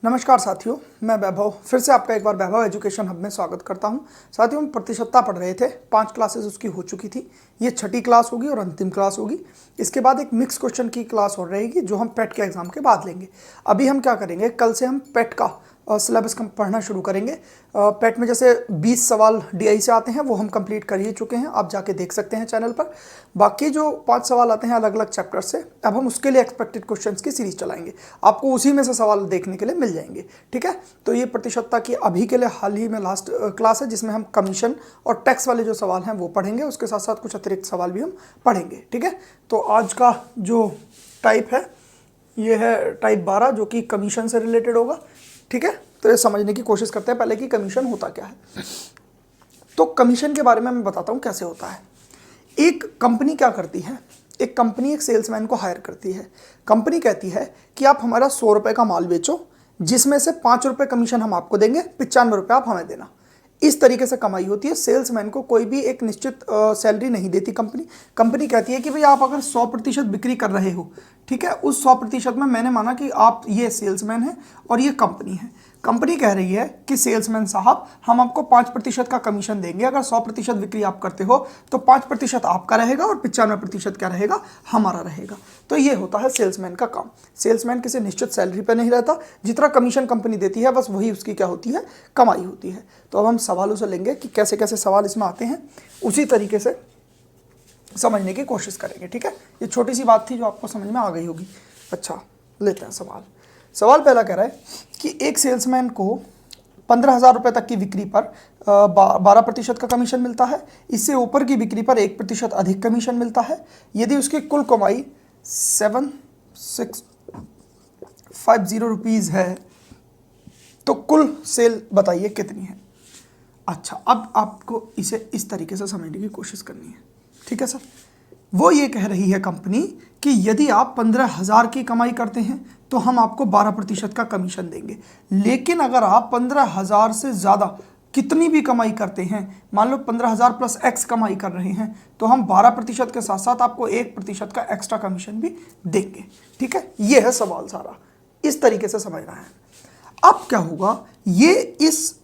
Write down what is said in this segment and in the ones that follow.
नमस्कार साथियों, मैं वैभव फिर से आपका एक बार वैभव एजुकेशन हब में स्वागत करता हूं। साथियों, हम प्रतिशतता पढ़ रहे थे, 5 क्लासेस उसकी हो चुकी थी। ये छठी क्लास होगी और अंतिम क्लास होगी। इसके बाद एक मिक्स क्वेश्चन की क्लास और रहेगी जो हम पेट के एग्जाम के बाद लेंगे। अभी हम क्या करेंगे, कल से हम पेट का सिलेबस पढ़ना शुरू करेंगे। पेट में जैसे 20 सवाल डीआई से आते हैं वो हम कंप्लीट कर ही चुके हैं, आप जाके देख सकते हैं चैनल पर। बाकी जो 5 सवाल आते हैं अलग अलग चैप्टर से, अब हम उसके लिए एक्सपेक्टेड क्वेश्चंस की सीरीज चलाएंगे। आपको उसी में से सवाल देखने के लिए मिल जाएंगे, ठीक है। तो ये प्रतिशतता की अभी के लिए हाल ही में लास्ट क्लास है जिसमें हम कमीशन और टैक्स वाले जो सवाल हैं वो पढ़ेंगे। उसके साथ साथ कुछ अतिरिक्त सवाल भी हम पढ़ेंगे, ठीक है। तो आज का जो टाइप है ये है टाइप 12 जो कि कमीशन से रिलेटेड होगा, ठीक है। तो ये समझने की कोशिश करते हैं पहले कि कमीशन होता क्या है। तो कमीशन के बारे में मैं बताता हूँ कैसे होता है। एक कंपनी क्या करती है, एक कंपनी एक सेल्समैन को हायर करती है। कंपनी कहती है कि आप हमारा 100 रुपये का माल बेचो, जिसमें से 5 रुपये कमीशन हम आपको देंगे, 95 रुपये आप हमें देना। इस तरीके से कमाई होती है। सेल्समैन को कोई भी एक निश्चित सैलरी नहीं देती कंपनी। कंपनी कहती है कि भाई आप अगर 100% बिक्री कर रहे हो, ठीक है, उस 100% में मैंने माना कि आप ये सेल्समैन है और ये कंपनी है। कंपनी कह रही है कि सेल्समैन साहब हम आपको 5% का कमीशन देंगे। अगर 100% बिक्री आप करते हो तो 5% आपका रहेगा और 95% क्या रहेगा, हमारा रहेगा। तो ये होता है सेल्समैन का काम। सेल्समैन किसी निश्चित सैलरी पर नहीं रहता, जितना कमीशन कंपनी देती है बस वही उसकी क्या होती है, कमाई होती है। तो अब हम सवालों से लेंगे कि कैसे कैसे सवाल इसमें आते हैं, उसी तरीके से समझने की कोशिश करेंगे, ठीक है। ये छोटी सी बात थी जो आपको समझ में आ गई होगी। अच्छा, लेते हैं सवाल। सवाल पहला कह रहा है कि एक सेल्समैन को 15,000 रुपये तक की बिक्री पर 12% का कमीशन मिलता है। इससे ऊपर की बिक्री पर 1% अधिक कमीशन मिलता है। यदि उसकी कुल कमाई 7650 रुपीज़ है तो कुल सेल बताइए कितनी है। अच्छा, अब आपको इसे इस तरीके से समझने की कोशिश करनी है, ठीक है सर। वो ये कह रही है कंपनी कि यदि आप 15,000 की कमाई करते हैं तो हम आपको 12% का कमीशन देंगे। लेकिन अगर आप 15,000 से ज़्यादा कितनी भी कमाई करते हैं, मान लो 15,000 प्लस एक्स कमाई कर रहे हैं, तो हम 12% के साथ साथ आपको 1% का एक्स्ट्रा कमीशन भी देंगे, ठीक है। ये है सवाल सारा, इस तरीके से समझना है। अब क्या होगा, ये इस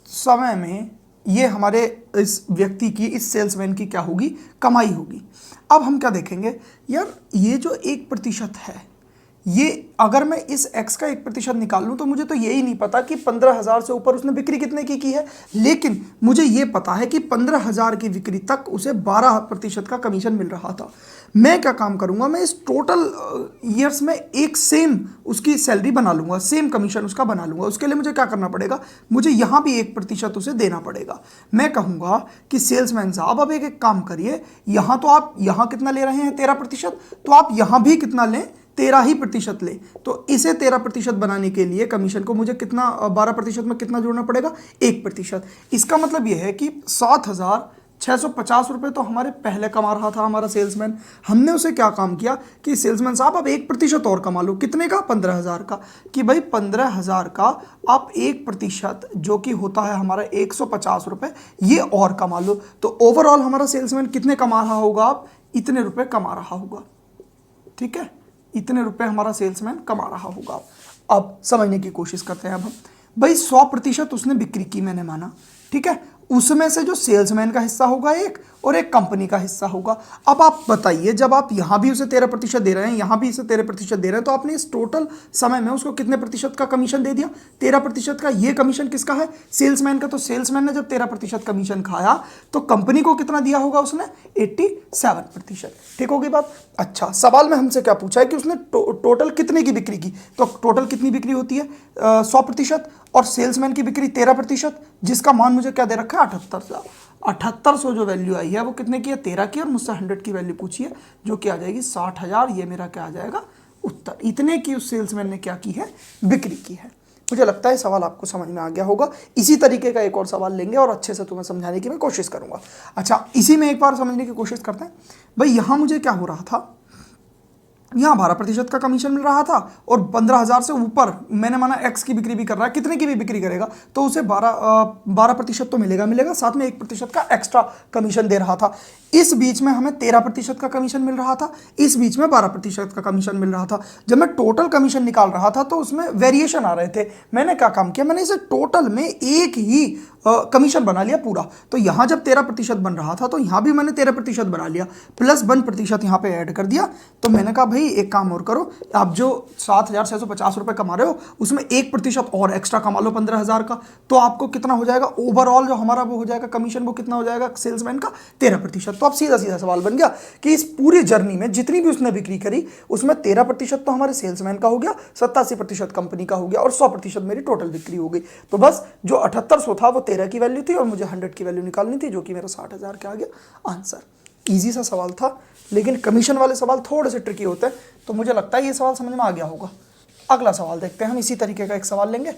समय में ये हमारे इस व्यक्ति की, इस सेल्समैन की क्या होगी, कमाई होगी। अब हम क्या देखेंगे यार, ये जो 1% है, ये अगर मैं इस x का 1% निकाल लूँ तो मुझे तो यही नहीं पता कि 15,000 से ऊपर उसने बिक्री कितने की है। लेकिन मुझे ये पता है कि 15,000 की बिक्री तक उसे 12% का कमीशन मिल रहा था। मैं क्या काम करूँगा, मैं इस टोटल ईयर्स में एक सेम उसकी सैलरी बना लूँगा, सेम कमीशन उसका बना लूँगा। उसके लिए मुझे क्या करना पड़ेगा, मुझे यहाँ भी 1% उसे देना पड़ेगा। मैं कहूँगा कि सेल्समैन साहब अब एक काम करिए, यहाँ तो आप यहाँ कितना ले रहे हैं 13%, तो आप यहाँ भी कितना लें, 13% ले। तो इसे 13% बनाने के लिए कमीशन को मुझे कितना, 12% में कितना जोड़ना पड़ेगा, 1%। इसका मतलब यह है कि 7,650 रुपये तो हमारे पहले कमा रहा था हमारा सेल्समैन। हमने उसे क्या काम किया कि सेल्समैन साहब अब 1% और कमा लो। कितने का, 15,000 का। कि भाई 15,000 का आप 1% जो कि होता है हमारा 150 रुपये, ये और कमा लो। तो ओवरऑल हमारा सेल्समैन कितने कमा रहा होगा, आप इतने रुपये कमा रहा होगा, ठीक है। इतने रुपए हमारा सेल्समैन कमा रहा होगा। अब समझने की कोशिश करते हैं। अब हम भाई 100% उसने बिक्री की, मैंने माना, ठीक है। उसमें से जो सेल्समैन का हिस्सा होगा एक, और एक कंपनी का हिस्सा होगा। अब आप बताइए, जब आप यहाँ भी उसे 13% दे रहे हैं, यहाँ भी इसे 13% दे रहे हैं, तो आपने इस टोटल समय में उसको कितने प्रतिशत का कमीशन दे दिया, 13% का। ये कमीशन किसका है, सेल्समैन का। तो सेल्समैन ने जब 13% कमीशन खाया तो कंपनी को कितना दिया होगा उसने, 87%, ठीक होगी बात। अच्छा, सवाल में हमसे क्या पूछा है कि उसने टोटल कितने की बिक्री की। तो टोटल कितनी बिक्री होती है, 100%, और सेल्समैन की बिक्री 13%, जिसका मान मुझे क्या दे रखा है, 7800 जो वैल्यू आई है वो कितने की है, 13 की। और मुझसे 100 की वैल्यू पूछी है जो कि आ जाएगी 60,000। ये मेरा क्या आ जाएगा, उत्तर। इतने की उस सेल्समैन ने क्या की है, बिक्री की है। मुझे लगता है सवाल आपको समझ में आ गया होगा। इसी तरीके का एक और सवाल लेंगे और अच्छे से तुम्हें समझाने की मैं कोशिश करूंगा। अच्छा, इसी में एक बार समझने की कोशिश करते हैं। भाई यहाँ मुझे क्या हो रहा था, यहाँ 12% का कमीशन मिल रहा था और 15,000 से ऊपर मैंने माना एक्स की बिक्री भी कर रहा है, कितने की भी बिक्री करेगा तो उसे 12% तो मिलेगा, साथ में 1% का एक्स्ट्रा कमीशन दे रहा था। इस बीच में हमें 13% का कमीशन मिल रहा था, इस बीच में 12% का कमीशन मिल रहा था। जब मैं टोटल कमीशन निकाल रहा था तो उसमें वेरिएशन आ रहे थे। मैंने क्या काम किया, मैंने इसे टोटल में एक ही कमीशन बना लिया पूरा। तो यहाँ जब 13% बन रहा था तो यहाँ भी मैंने 13% बना लिया, प्लस 1% यहाँ पे ऐड कर दिया। तो मैंने कहा भाई एक काम और करो, आप जो 7,650 रुपये कमा रहे हो उसमें 1% और एक्स्ट्रा कमा लो 15,000 का, तो आपको कितना हो जाएगा ओवरऑल जो हमारा वो हो जाएगा कमीशन, वो कितना हो जाएगा सेल्समैन का 13%। तो अब सीधा सीधा सवाल बन गया कि इस पूरी जर्नी में जितनी भी उसने बिक्री करी उसमें 13% तो हमारे सेल्समैन का हो गया, 87% कंपनी का हो गया और 100% मेरी टोटल बिक्री हो गई। तो बस जो 7800 था वो 13 की वैल्यू थी और मुझे 100 की वैल्यू निकालनी थी, जो कि मेरा 60,000 के आ गया आंसर। ईजी सा सवाल था, लेकिन कमीशन वाले सवाल थोड़े से ट्रिकी होते हैं, तो मुझे लगता है ये सवाल समझ में आ गया होगा। अगला सवाल देखते हैं हम। इसी तरीके का एक सवाल लेंगे,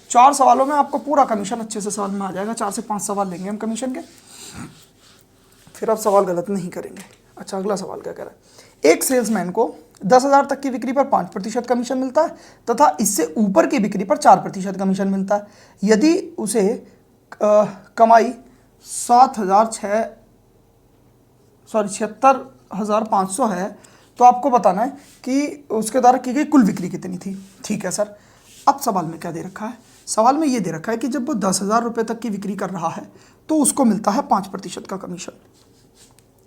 4 सवालों में आपको पूरा कमीशन अच्छे से समझ में आ जाएगा। 4 से 5 सवाल लेंगे हम कमीशन के, फिर आप सवाल गलत नहीं करेंगे। अच्छा, अगला सवाल क्या कह रहा है, एक सेल्समैन को 10,000 तक की बिक्री पर 5% कमीशन मिलता है तथा इससे ऊपर की बिक्री पर 4% कमीशन मिलता है। यदि उसे कमाई 76,500 है तो आपको बताना है कि उसके द्वारा की गई कुल बिक्री कितनी थी। ठीक है सर, अब सवाल में क्या दे रखा है, सवाल में ये दे रखा है कि जब वो 10,000 रुपये तक की बिक्री कर रहा है तो उसको मिलता है 5% का कमीशन।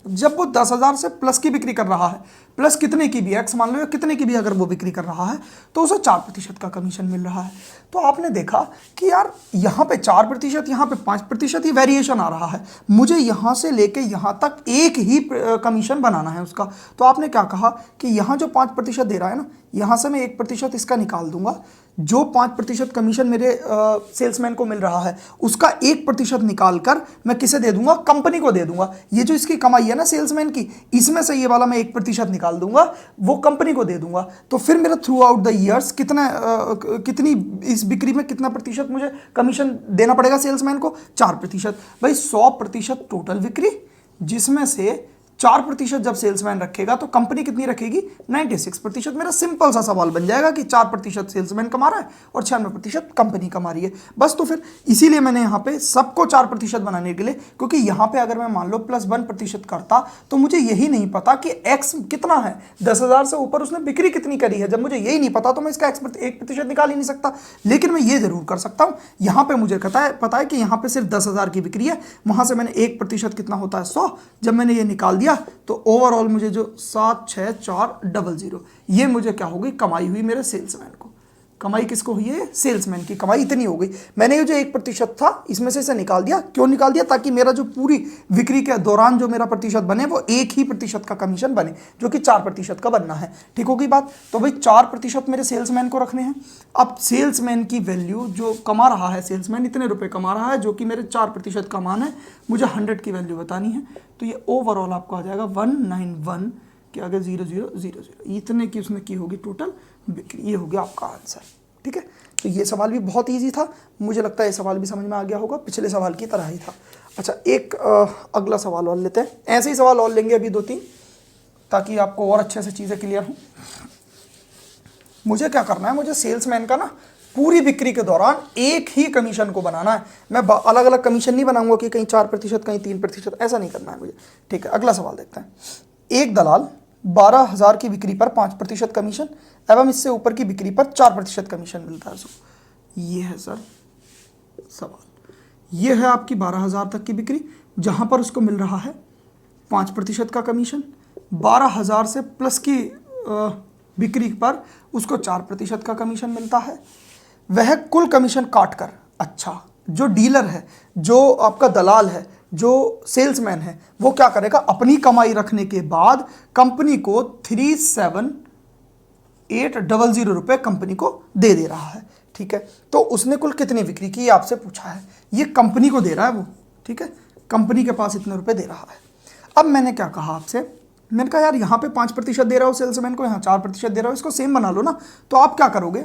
जब वो 10,000 से प्लस की बिक्री कर रहा है, प्लस कितने की भी एक्स मान लो या कितने की भी अगर वो बिक्री कर रहा है तो उसे 4% का कमीशन मिल रहा है। तो आपने देखा कि यार यहाँ पे 4%, यहाँ पे 5%, ये वेरिएशन आ रहा है। मुझे यहाँ से लेके यहाँ तक एक ही कमीशन बनाना है उसका। तो आपने क्या कहा कि यहाँ जो 5% दे रहा है ना, यहाँ से मैं 1% इसका निकाल दूंगा। जो 5% कमीशन मेरे सेल्समैन को मिल रहा है उसका 1% निकाल कर मैं किसे दे दूंगा, कंपनी को दे दूंगा। ये जो इसकी कमाई है ना सेल्समैन की, इसमें से ये वाला मैं 1% निकाल दूंगा, वो कंपनी को दे दूंगा। तो फिर मेरा थ्रू आउट द ईयर्स कितनी इस बिक्री में कितना प्रतिशत मुझे कमीशन देना पड़ेगा सेल्समैन को, 4%। भाई 100% टोटल बिक्री, जिसमें से 4% जब सेल्समैन रखेगा तो कंपनी कितनी रखेगी, 96%। मेरा सिंपल सा सवाल बन जाएगा कि 4% सेल्समैन कमा रहा है और 96% कंपनी कमा रही है। बस, तो फिर इसीलिए मैंने यहाँ पे सबको 4% बनाने के लिए, क्योंकि यहाँ पे अगर मैं मान लो +1% करता तो मुझे यही नहीं पता कि एक्स कितना है, 10,000 से ऊपर उसने बिक्री कितनी करी है। जब मुझे यही नहीं पता तो मैं इसका 1% निकाल ही नहीं सकता। लेकिन मैं ये जरूर कर सकता हूँ, यहाँ पे मुझे पता है कि यहाँ पे सिर्फ 10,000 की बिक्री है, वहाँ से मैंने 1% कितना होता है 100, जब मैंने ये निकाल दिया तो ओवरऑल मुझे जो 76,400 ये मुझे क्या हो गई, कमाई हुई मेरे सेल्समैन को। कमाई किसको हुई है, सेल्समैन की कमाई इतनी हो गई। मैंने ये जो 1% था इसमें से इसे निकाल दिया। क्यों निकाल दिया, ताकि मेरा जो पूरी बिक्री के दौरान जो मेरा प्रतिशत बने वो 1% का कमीशन बने, जो कि 4% का बनना है। ठीक होगी बात। तो भाई 4% मेरे सेल्समैन को रखने हैं। अब सेल्समैन की वैल्यू जो कमा रहा है, सेल्समैन इतने रुपए कमा रहा है, जो कि मेरे 4% का मान है, मुझे 100 की वैल्यू बतानी है। तो ये ओवरऑल आपको आ जाएगा 191 के आगे 0000, इतने की उसने की होगी टोटल बिक्री। ये हो गया आपका आंसर। ठीक है, तो ये सवाल भी बहुत इजी था, मुझे लगता है ये सवाल भी समझ में आ गया होगा, पिछले सवाल की तरह ही था। अच्छा, एक अगला सवाल और लेते हैं। ऐसे ही सवाल और लेंगे अभी 2-3, ताकि आपको और अच्छे से चीज़ें क्लियर हों। मुझे क्या करना है, मुझे सेल्समैन का ना पूरी बिक्री के दौरान एक ही कमीशन को बनाना है। मैं अलग अलग कमीशन नहीं बनाऊंगा कि कहीं 4%, कहीं 3%, ऐसा नहीं करना है मुझे। ठीक है, अगला सवाल देखते हैं। एक दलाल 12,000 की बिक्री पर 5% कमीशन एवं इससे ऊपर की बिक्री पर 4% कमीशन मिलता है। ये है सर सवाल, ये है आपकी 12,000 तक की बिक्री, जहां पर उसको मिल रहा है 5% का कमीशन। 12,000 से प्लस की बिक्री पर उसको 4% का कमीशन मिलता है। वह कुल कमीशन काटकर, अच्छा, जो डीलर है, जो आपका दलाल है, जो सेल्समैन है, वो क्या करेगा, अपनी कमाई रखने के बाद कंपनी को 37,800 रुपये कंपनी को दे रहा है। ठीक है, तो उसने कुल कितनी बिक्री की आपसे पूछा है, ये कंपनी को दे रहा है वो। ठीक है, कंपनी के पास इतने रुपए दे रहा है। अब मैंने क्या कहा आपसे, मैंने कहा यार यहाँ पे 5% दे रहा हो सेल्समैन को, यहाँ 4% दे रहा हो, इसको सेम बना लो ना। तो आप क्या करोगे,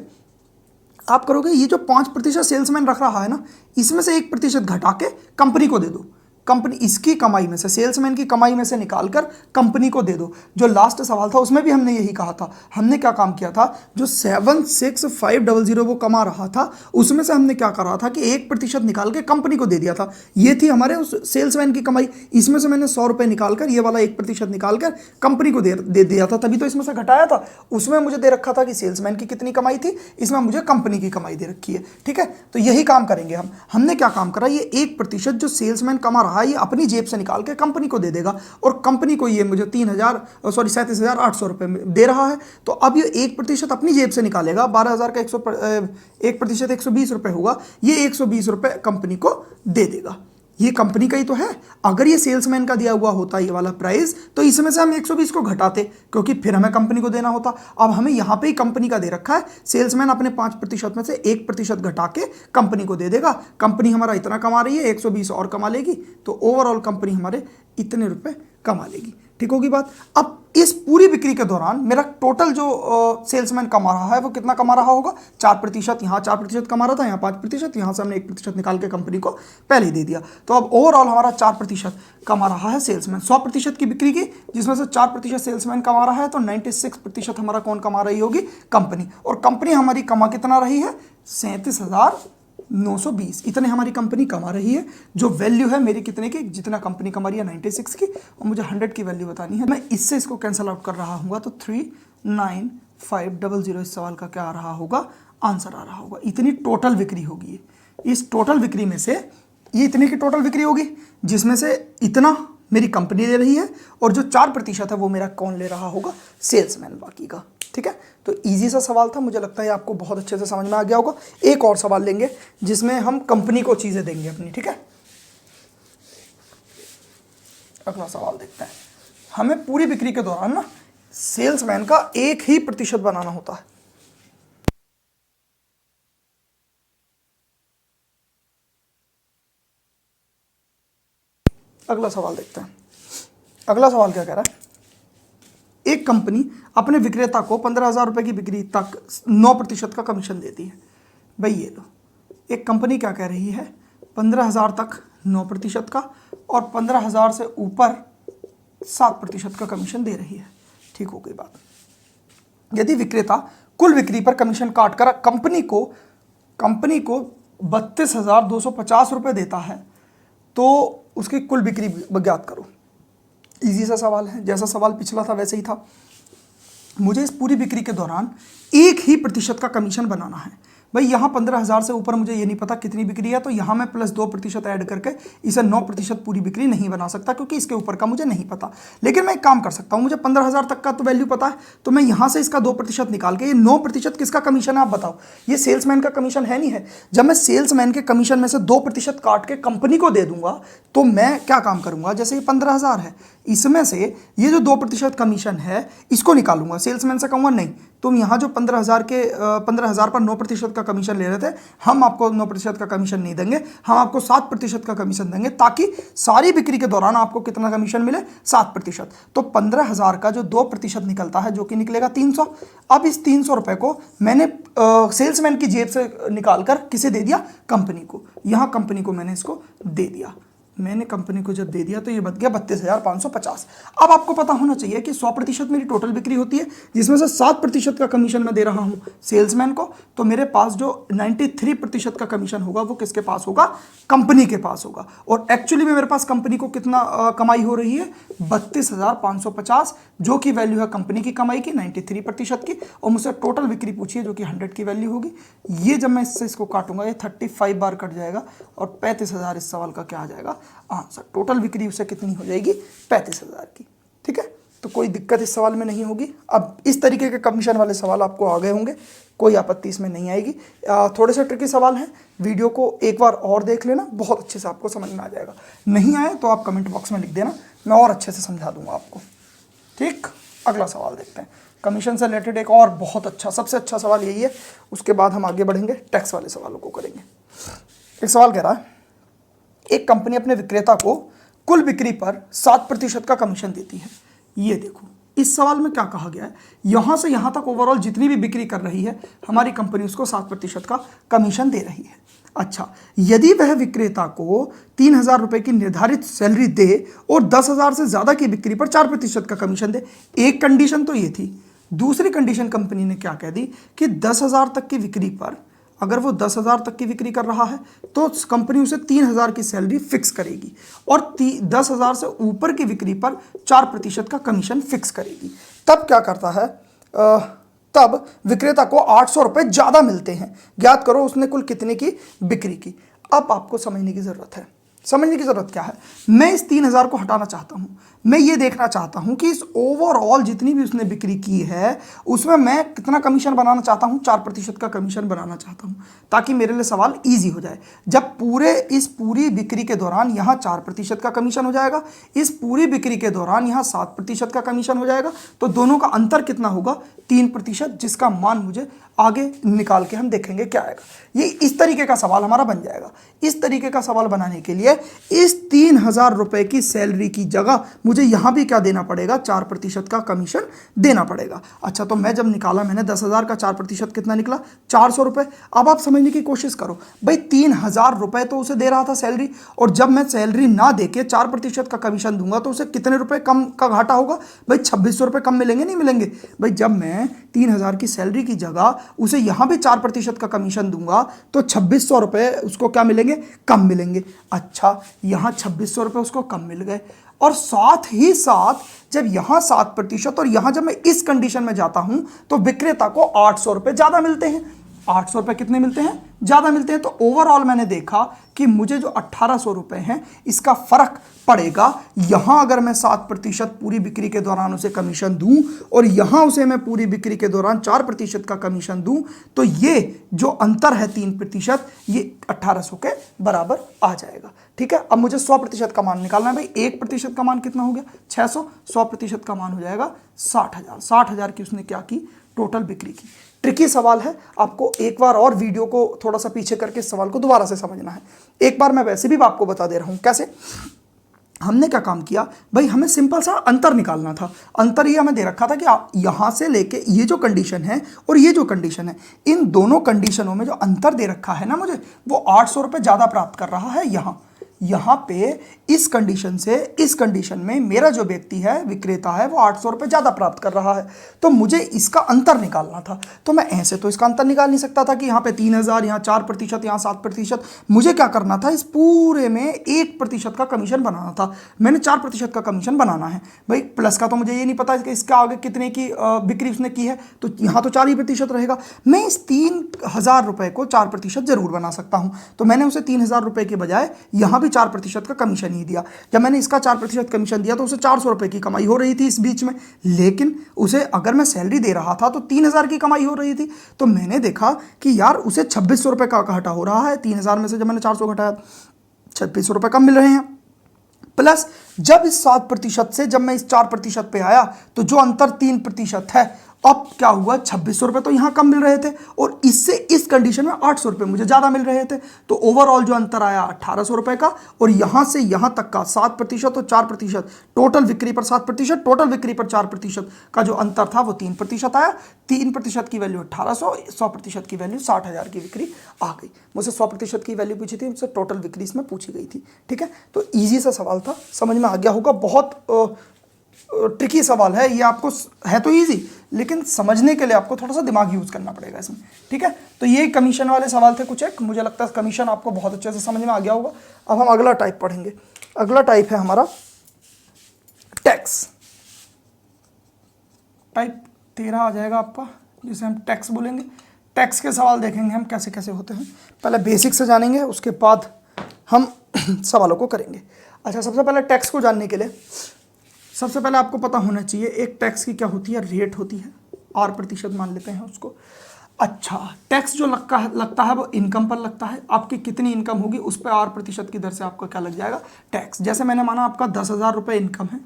आप करोगे ये जो 5% सेल्समैन रख रहा है ना, इसमें से 1% घटा के कंपनी को दे दो। कंपनी इसकी कमाई में से, सेल्समैन की कमाई में से निकालकर कंपनी को दे दो। जो लास्ट सवाल था उसमें भी हमने यही कहा था। हमने क्या काम किया था, जो 76500 वो कमा रहा था उसमें से हमने क्या कर रहा था कि 1% निकाल के कंपनी को दे दिया था। ये थी हमारे उस सेल्समैन की कमाई। इसमें से मैंने 100 रुपये निकालकर ये वाला 1% निकालकर कंपनी को दे दिया था, तभी तो इसमें से घटाया था। उसमें मुझे दे रखा था कि सेल्समैन की कितनी कमाई थी, इसमें मुझे कंपनी की कमाई दे रखी है। ठीक है, तो यही काम करेंगे हम। हमने क्या काम करा, ये 1% जो सेल्समैन कमा रहा है ये अपनी जेब से निकाल के कंपनी को दे देगा, और कंपनी को ये मुझे 37,800 रुपये दे रहा है। तो अब ये 1% अपनी जेब से निकालेगा, 12,000 का 1% 120 रुपये होगा, ये 120 रुपये कंपनी को दे देगा। ये कंपनी का ही तो है। अगर ये सेल्समैन का दिया हुआ होता ये वाला प्राइस, तो इसमें से हम 120 को घटाते, क्योंकि फिर हमें कंपनी को देना होता। अब हमें यहाँ पे ही कंपनी का दे रखा है, सेल्समैन अपने 5% में से 1% घटा के कंपनी को दे देगा। कंपनी हमारा इतना कमा रही है, 120 और कमा लेगी, तो ओवरऑल कंपनी हमारे इतने रुपए कमा लेगी। ठीक होगी बात। अब इस पूरी बिक्री के दौरान मेरा टोटल जो सेल्समैन कमा रहा है वो कितना कमा रहा होगा, 4%। यहाँ 4% कमा रहा था, यहाँ 5%, यहाँ से हमने 1% निकाल के कंपनी को पहले ही दे दिया। तो अब ओवरऑल हमारा 4% कमा रहा है सेल्समैन। 100% की बिक्री की, जिसमें से 4% सेल्समैन कमा रहा है, तो 96% हमारा कौन कमा रही होगी, कंपनी। और कंपनी हमारी कमा कितना रही है, 37,920। इतने हमारी कंपनी कमा रही है। जो वैल्यू है मेरी कितने की, जितना कंपनी कमा रही है 96 की, और मुझे 100 की वैल्यू बतानी है। मैं इससे इसको कैंसिल आउट कर रहा हूँ, तो 39500 इस सवाल का क्या आ रहा होगा, आंसर आ रहा होगा। इतनी टोटल बिक्री होगी। इस टोटल बिक्री में से ये इतने की टोटल बिक्री होगी, जिसमें से इतना मेरी कंपनी ले रही है, और जो 4% है वो मेरा कौन ले रहा होगा, सेल्समैन बाकी का। ठीक है, तो इजी सा सवाल था, मुझे लगता है आपको बहुत अच्छे से समझ में आ गया होगा। एक और सवाल लेंगे जिसमें हम कंपनी को चीजें देंगे अपनी। ठीक है, अगला सवाल देखते हैं। हमें पूरी बिक्री के दौरान ना सेल्समैन का 1% बनाना होता है। अगला सवाल देखते हैं। अगला सवाल क्या कह रहा है, एक कंपनी अपने विक्रेता को 15,000 रुपये की बिक्री तक 9% का कमीशन देती है। भाई ये लो, एक कंपनी क्या कह रही है, 15,000 तक 9% का, और 15,000 से ऊपर 7% का कमीशन दे रही है। ठीक हो गई बात। यदि विक्रेता कुल बिक्री पर कमीशन काट कर कंपनी को 32,250 रुपये देता है, तो उसकी कुल बिक्री ज्ञात करो। इजी सा सवाल है, जैसा सवाल पिछला था वैसे ही था। मुझे इस पूरी बिक्री के दौरान 1% का कमीशन बनाना है। भाई यहाँ 15,000 से ऊपर मुझे ये नहीं पता कितनी बिक्री है, तो यहाँ मैं +2% ऐड करके इसे 9% पूरी बिक्री नहीं बना सकता, क्योंकि इसके ऊपर का मुझे नहीं पता। लेकिन मैं एक काम कर सकता हूँ, मुझे 15,000 तक का तो वैल्यू पता है, तो मैं यहाँ से इसका 2% निकाल के, ये 9% किसका कमीशन है आप बताओ। ये सेल्समैन का कमीशन है नहीं है। जब मैं सेल्समैन के कमीशन में से 2% काट के कंपनी को दे दूंगा, तो मैं क्या काम करूंगा, जैसे ये 15,000 है, इसमें से ये जो 2% कमीशन है इसको निकालूंगा। सेल्समैन से कहूँगा नहीं, तुम यहाँ जो 15,000 पर 9% का कमीशन ले रहे थे, हम आपको 9% का कमीशन नहीं देंगे, हम आपको 7% का कमीशन देंगे, ताकि सारी बिक्री के दौरान आपको कितना कमीशन मिले, 7%। तो 15,000 का जो 2% निकलता है, जो कि निकलेगा 300। अब इस 300 रुपये को मैंने सेल्समैन की जेब से निकालकर किसे दे दिया, कंपनी को। यहाँ कंपनी को मैंने इसको दे दिया। मैंने कंपनी को जब दे दिया तो ये बच गया 32,550। अब आपको पता होना चाहिए कि 100% मेरी टोटल बिक्री होती है, जिसमें से 7% का कमीशन मैं दे रहा हूँ सेल्समैन को। तो मेरे पास जो 93% का कमीशन होगा वो किसके पास होगा, कंपनी के पास होगा। और एक्चुअली में मेरे पास कंपनी को कितना कमाई हो रही है, 32,550, जो कि वैल्यू है कंपनी की कमाई की 93% की। और मुझसे टोटल बिक्री पूछी है, जो कि 100 की वैल्यू होगी। ये जब मैं इससे इसको काटूंगा, ये 35 बार कट जाएगा, और 35,000 इस सवाल का क्या आ जाएगा, आंसर। टोटल बिक्री उससे कितनी हो जाएगी, 35,000 की। ठीक है, तो कोई दिक्कत इस सवाल में नहीं होगी। अब इस तरीके के कमीशन वाले सवाल आपको आ गए होंगे, कोई आपत्ति इसमें नहीं आएगी। थोड़े से ट्रिकी सवाल हैं, वीडियो को एक बार और देख लेना, बहुत अच्छे से आपको समझ में आ जाएगा। नहीं आए तो आप कमेंट बॉक्स में लिख देना, मैं और अच्छे से समझा दूंगा आपको। ठीक, अगला सवाल देखते हैं। कमीशन से रिलेटेड एक और बहुत अच्छा, सबसे अच्छा सवाल यही है, उसके बाद हम आगे बढ़ेंगे, टैक्स वाले सवालों को करेंगे। एक सवाल कह रहा है, एक कंपनी अपने विक्रेता को कुल बिक्री पर 7% का कमीशन देती है। ये देखो, इस सवाल में क्या कहा गया है, यहां से यहां तक ओवरऑल जितनी भी बिक्री कर रही है हमारी कंपनी उसको 7% का कमीशन दे रही है। अच्छा, यदि वह विक्रेता को 3,000 रुपए की निर्धारित सैलरी दे और 10,000 से ज्यादा की बिक्री पर 4% का कमीशन दे। एक कंडीशन तो ये थी। दूसरी कंडीशन कंपनी ने क्या कह दी कि 10,000 तक की बिक्री पर, अगर वो 10,000 तक की बिक्री कर रहा है तो कंपनी उसे 3,000 की सैलरी फिक्स करेगी और 10,000 से ऊपर की बिक्री पर 4% का कमीशन फिक्स करेगी। तब क्या करता है, तब विक्रेता को 800 रुपये ज़्यादा मिलते हैं। ज्ञात करो उसने कुल कितने की बिक्री की। अब आपको समझने की ज़रूरत है। समझने की ज़रूरत क्या है, मैं इस 3,000 को हटाना चाहता हूँ। मैं ये देखना चाहता हूँ कि इस ओवरऑल जितनी भी उसने बिक्री की है उसमें मैं कितना कमीशन बनाना चाहता हूँ, 4% का कमीशन बनाना चाहता हूँ, ताकि मेरे लिए सवाल ईजी हो जाए। जब इस पूरी बिक्री के दौरान यहाँ 4% का कमीशन हो जाएगा, इस पूरी बिक्री के दौरान यहाँ 7% का कमीशन हो जाएगा, तो दोनों का अंतर कितना होगा, 3%, जिसका मान मुझे आगे निकाल के हम देखेंगे क्या आएगा। ये इस तरीके का सवाल हमारा बन जाएगा। इस तरीके का सवाल बनाने के लिए इस 3,000 रुपए की सैलरी की जगह मुझे यहां भी क्या देना पड़ेगा, 4% का कमीशन देना पड़ेगा। अच्छा, तो मैं जब निकाला, मैंने 10,000 का 4% कितना निकला, 400 रुपए। अब आप समझने की कोशिश करो भाई, 3,000 रुपए तो उसे दे रहा था सैलरी, और जब मैं सैलरी ना देके 4% का कमीशन दूंगा तो उसे कितने रुपए कम का घाटा होगा भाई, 2,600 रुपए कम मिलेंगे, नहीं मिलेंगे भाई। जब मैं 3,000 की सैलरी की जगह उसे यहां भी 4% का कमीशन दूंगा तो 2,600 रुपए उसको क्या मिलेंगे, कम मिलेंगे। अच्छा, यहां 2,600 रुपए उसको कम मिल गए, और साथ ही साथ जब यहां 7% और यहां जब मैं इस कंडीशन में जाता हूं तो विक्रेता को 800 रुपए ज्यादा मिलते हैं। 800 रुपए कितने मिलते हैं, ज्यादा मिलते हैं। तो ओवरऑल मैंने देखा कि मुझे जो 1,800 रुपए हैं इसका फर्क पड़ेगा। यहां अगर मैं 7% पूरी बिक्री के दौरान उसे कमीशन दूं और यहां उसे मैं पूरी बिक्री के दौरान 4% का कमीशन दूं, तो ये जो अंतर है 3%, ये 1,800 के बराबर आ जाएगा। ठीक है, अब मुझे 100% का मान निकालना है भाई। 1% का मान कितना हो गया, 600। 100% का मान हो जाएगा 60,000। 60,000 की उसने क्या की, टोटल बिक्री की। ट्रिकी सवाल है, आपको एक बार और वीडियो को थोड़ा सा पीछे करके इस सवाल को दोबारा से समझना है। एक बार मैं वैसे भी आपको बता दे रहा हूं कैसे। हमने क्या काम किया भाई, हमें सिंपल सा अंतर निकालना था। अंतर ये हमें दे रखा था कि यहां से लेके ये जो कंडीशन है और ये जो कंडीशन है, इन दोनों कंडीशनों में जो अंतर दे रखा है ना मुझे, वो 800 रुपये ज्यादा प्राप्त कर रहा है। यहां पे इस कंडीशन से इस कंडीशन में मेरा जो व्यक्ति है, विक्रेता है, वो 800 रुपये ज्यादा प्राप्त कर रहा है। तो मुझे इसका अंतर निकालना था। तो मैं ऐसे तो इसका अंतर निकाल नहीं सकता था कि यहाँ पे 3,000, यहाँ 4%, यहाँ 7%। मुझे क्या करना था, इस पूरे में 1% का कमीशन बनाना था। मैंने 4% का कमीशन बनाना है भाई। प्लस का तो मुझे ये नहीं पता कि इसका आगे कितने की बिक्री उसने की है, तो यहाँ तो 4% रहेगा। मैं इस 3,000 रुपये को 4% जरूर बना सकता हूँ। तो मैंने उसे 3,000 रुपये के बजाय यहाँ भी 4% का कमीशन ही दिया। जब मैंने इसका 4% कमीशन दिया तो उसे 400 रुपए की कमाई हो रही थी इस बीच में, लेकिन उसे अगर मैं सैलरी दे रहा था तो 3,000 की कमाई हो रही थी। तो मैंने देखा कि यार उसे 2,600 रुपए का घाटा हो रहा है। 3,000 में से जब मैंने 400 घटाया, 2,600 रुपए कम मिल रहे हैं। प्लस जब इस 7% से जब मैं इस 4% पे आया तो जो अंतर 3% है, अब क्या हुआ, 2,600 रुपए तो यहां कम मिल रहे थे और इससे इस कंडीशन में 800 रुपए मुझे ज्यादा मिल रहे थे। तो ओवरऑल जो अंतर आया 1,800 रुपए का, और यहां से यहां तक का 7% और 4%, टोटल बिक्री पर 7%, टोटल बिक्री पर 4% का जो अंतर था वो 3% आया। 3% की वैल्यू 1,800, 100% की वैल्यू 60,000 की बिक्री आ गई। मुझसे 100% की वैल्यू पूछी थी, मुझसे टोटल बिक्री इसमें पूछी गई थी। ठीक है, तो ईजी सा सवाल था, समझ में आ गया होगा। बहुत ट्रिकी सवाल है ये, आपको है तो इजी, लेकिन समझने के लिए आपको थोड़ा सा दिमाग यूज करना पड़ेगा इसमें। ठीक है, तो ये कमीशन वाले सवाल थे कुछ एक। मुझे लगता है कमीशन आपको बहुत अच्छे से समझ में आ गया होगा। अब हम अगला टाइप पढ़ेंगे। अगला टाइप है हमारा टैक्स। टाइप 13 आ जाएगा आपका, जिसे हम टैक्स बोलेंगे। टैक्स के सवाल देखेंगे हम कैसे कैसे होते हैं। पहले बेसिक से जानेंगे, उसके बाद हम सवालों को करेंगे। अच्छा, सबसे पहले टैक्स को जानने के लिए सबसे पहले आपको पता होना चाहिए एक टैक्स की क्या होती है, रेट होती है। 8% मान लेते हैं उसको। अच्छा, टैक्स जो लगता है वो इनकम पर लगता है। आपकी कितनी इनकम होगी उस पर 8% की दर से आपका क्या लग जाएगा, टैक्स। जैसे मैंने माना आपका 10,000 रुपये इनकम है,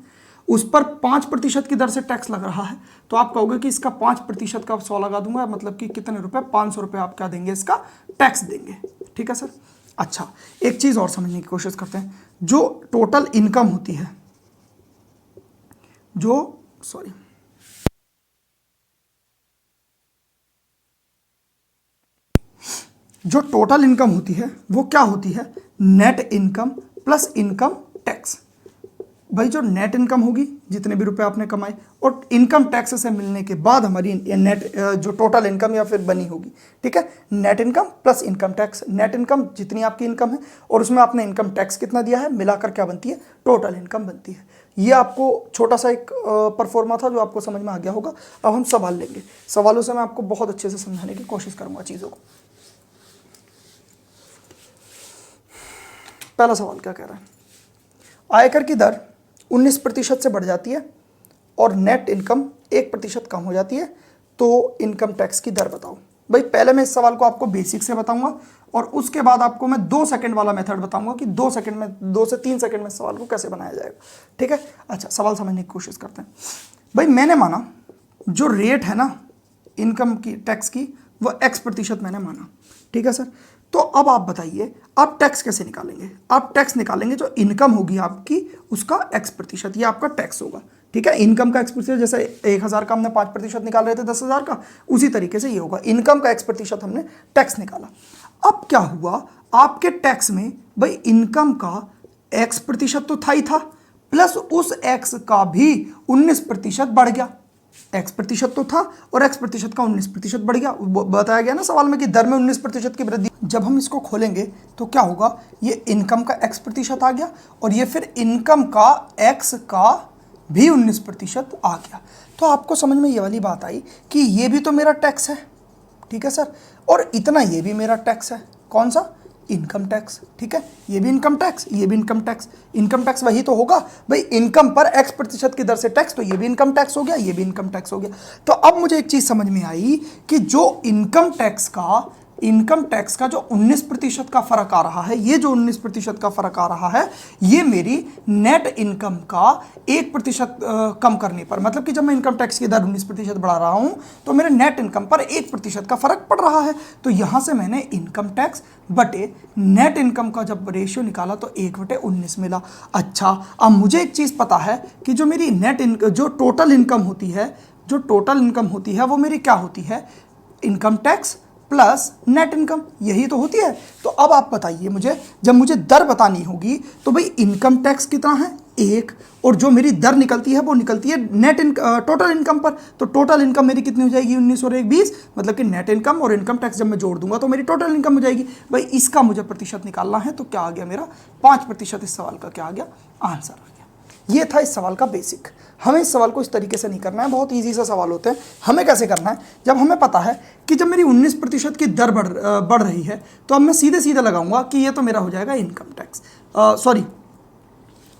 उस पर 5% की दर से टैक्स लग रहा है, तो आप कहोगे कि इसका 5% का 100 लगा दूंगा, मतलब कि कितने रुपए, 500 रुपये आप क्या देंगे, इसका टैक्स देंगे। ठीक है सर। अच्छा, एक चीज़ और समझने की कोशिश करते हैं। जो टोटल इनकम होती है, जो टोटल इनकम होती है वो क्या होती है, net income plus income tax. भाई जो नेट इनकम होगी, जितने भी रुपए आपने कमाए, और इनकम टैक्स से मिलने के बाद हमारी नेट जो टोटल इनकम या फिर बनी होगी, ठीक है, net income plus income tax. Net income जितनी आपकी इनकम है और उसमें आपने इनकम टैक्स कितना दिया है, मिलाकर क्या बनती है, टोटल इनकम बनती है। ये आपको छोटा सा एक परफॉर्मा था जो आपको समझ में आ गया होगा। अब हम सवाल लेंगे, सवालों से मैं आपको बहुत अच्छे से समझाने की कोशिश करूंगा चीज़ों को। पहला सवाल क्या कह रहा है, आयकर की दर 19% से बढ़ जाती है और नेट इनकम 1% कम हो जाती है, तो इनकम टैक्स की दर बताओ। भाई पहले मैं इस सवाल को आपको बेसिक से बताऊंगा और उसके बाद आपको मैं 2 सेकंड वाला मेथड बताऊंगा कि 2 सेकंड में, 2 से 3 सेकंड में सवाल को कैसे बनाया जाएगा, ठीक है। अच्छा, सवाल समझने की कोशिश करते हैं। भाई मैंने माना जो रेट है ना इनकम की, टैक्स की, वो X% मैंने माना, ठीक है सर। तो अब आप बताइए आप टैक्स कैसे निकालेंगे। आप टैक्स निकालेंगे जो इनकम होगी आपकी उसका X%, ये आपका टैक्स होगा, ठीक है। इनकम का X%, जैसे 1000 का हमने 5% निकाल रहे थे 10,000 का, उसी तरीके से ये होगा, इनकम का X% हमने टैक्स निकाला। अब क्या हुआ, आपके टैक्स में भाई इनकम का X% तो था ही था, प्लस उस X का भी 19% बढ़ गया। X% तो था और X% का 19% बढ़ गया। बताया गया ना सवाल में कि दर में 19% की वृद्धि। जब हम इसको खोलेंगे तो क्या होगा, ये इनकम का X% आ गया और ये फिर इनकम का X का भी 19% आ गया। तो आपको समझ में ये वाली बात आई कि ये भी तो मेरा टैक्स है, ठीक है सर, और इतना ये भी मेरा टैक्स है। कौन सा, इनकम टैक्स, ठीक है। ये भी इनकम टैक्स, ये भी इनकम टैक्स। इनकम टैक्स वही तो होगा भाई, इनकम पर X% की दर से टैक्स, तो ये भी इनकम टैक्स हो गया, ये भी इनकम टैक्स हो गया। तो अब मुझे एक चीज समझ में आई कि जो इनकम टैक्स का जो 19% का फर्क आ रहा है, ये जो 19% का फर्क आ रहा है, ये मेरी नेट इनकम का 1% कम करने पर, मतलब कि जब मैं इनकम टैक्स की दर 19% बढ़ा रहा हूं तो मेरे नेट इनकम पर 1% का फर्क पड़ रहा है। तो यहां से मैंने इनकम टैक्स बटे नेट इनकम का जब रेशियो निकाला तो 1/19 मिला। अच्छा, अब मुझे एक चीज पता है कि जो मेरी जो टोटल इनकम होती है वो मेरी क्या होती है, income tax plus net income, यही तो होती है। तो अब आप बताइए मुझे, जब मुझे दर बतानी होगी तो भाई इनकम टैक्स कितना है, 1, और जो मेरी दर निकलती है वो निकलती है टोटल इनकम पर। तो टोटल इनकम मेरी कितनी हो जाएगी, 19 और 1 20, मतलब कि नेट इनकम और इनकम टैक्स जब मैं जोड़ दूंगा तो मेरी टोटल इनकम हो जाएगी। भाई इसका मुझे प्रतिशत निकालना है, तो क्या आ गया मेरा 5%। इस सवाल का क्या आ गया, आंसर आ गया। ये था इस सवाल का बेसिक। हमें इस सवाल को इस तरीके से नहीं करना है, बहुत इजी सा सवाल होते हैं। हमें कैसे करना है, जब हमें पता है कि जब मेरी 19% की दर बढ़ रही है तो अब मैं सीधे सीधे लगाऊंगा कि ये तो मेरा हो जाएगा इनकम टैक्स, सॉरी